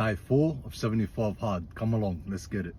day 4 of 75 hard. Come along, let's get it.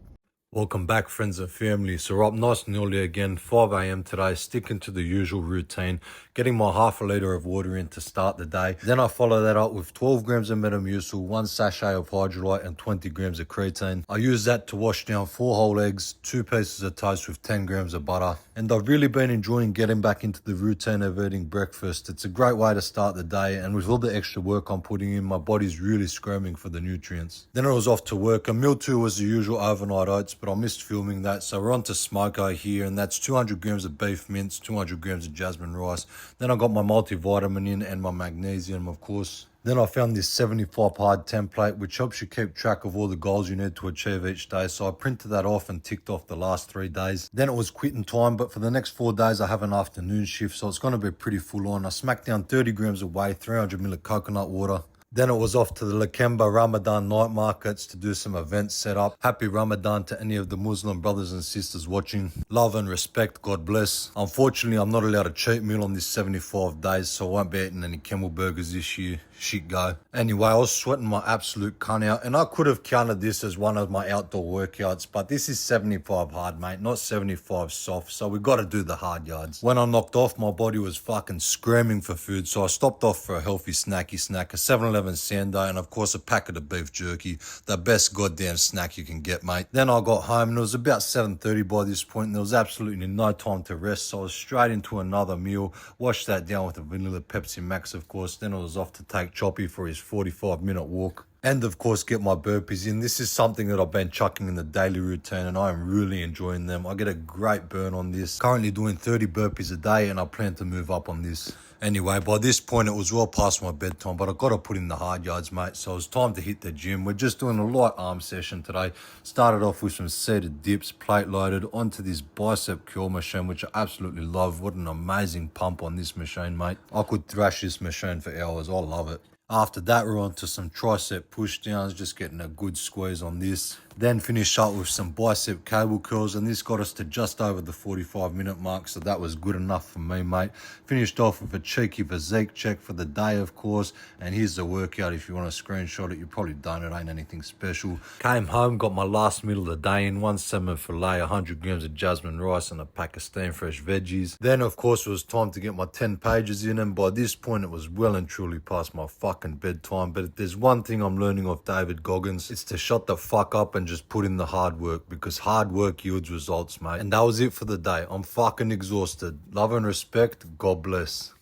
Welcome back, friends and family. So we're up nice and early again, 5 a.m. today, sticking to the usual routine, getting my half a litre of water in to start the day. Then I follow that up with 12 grams of Metamucil, 1 sachet of Hydrolite and 20 grams of creatine. I use that to wash down 4 whole eggs, 2 pieces of toast with 10 grams of butter. And I've really been enjoying getting back into the routine of eating breakfast. It's a great way to start the day, and with all the extra work I'm putting in, my body's really screaming for the nutrients. Then I was off to work, and meal 2 was the usual overnight oats, but I missed filming that, so we're on to Smoko here, and that's 200 grams of beef mince, 200 grams of jasmine rice. Then I got my multivitamin in and my magnesium, of course. Then I found this 75 hard template, which helps you keep track of all the goals you need to achieve each day. So I printed that off and ticked off the last 3 days. Then it was quitting time, but for the next 4 days I have an afternoon shift, so it's going to be pretty full on. I smacked down 30 grams of whey, 300 ml of coconut water. Then it was off to the Lakemba Ramadan night markets to do some events set up. Happy Ramadan to any of the Muslim brothers and sisters watching. Love and respect, God bless. Unfortunately, I'm not allowed a cheat meal on this 75 days, so I won't be eating any camel burgers this year. Shit go. Anyway, I was sweating my absolute cunt out, and I could have counted this as one of my outdoor workouts, but this is 75 hard, mate, not 75 soft, so we got to do the hard yards. When I knocked off, my body was fucking screaming for food, so I stopped off for a healthy snacky snack, a 7-Eleven Sando, and of course a packet of beef jerky, the best goddamn snack you can get, mate. Then I got home, and it was about 7:30 by this point, and there was absolutely no time to rest, so I was straight into another meal, washed that down with a vanilla Pepsi Max, of course. Then I was off to take Choppy for his 45-minute walk. And of course get my burpees in. This is something that I've been chucking in the daily routine, and I am really enjoying them. I get a great burn on this. Currently doing 30 burpees a day, and I plan to move up on this. Anyway, by this point it was well past my bedtime, but I got to put in the hard yards, mate. So it's time to hit the gym. We're just doing a light arm session today. Started off with some seated dips, plate loaded, onto this bicep curl machine, which I absolutely love. What an amazing pump on this machine, mate. I could thrash this machine for hours. I love it. After that, we're on to some tricep push downs, just getting a good squeeze on this. Then finish up with some bicep cable curls, and this got us to just over the 45-minute mark, so that was good enough for me, mate. Finished off with a cheeky physique check for the day, of course, and here's the workout if you want to screenshot it. You probably don't, it ain't anything special. Came home, got my last meal of the day in, 1 salmon fillet, 100 grams of jasmine rice, and a Pakistan fresh veggies. Then, of course, it was time to get my 10 pages in, and by this point, it was well and truly past my fucking bedtime. But if there's one thing I'm learning off David Goggins, it's to shut the fuck up and just put in the hard work, because hard work yields results, mate. And that was it for the day. I'm fucking exhausted. Love and respect. God bless.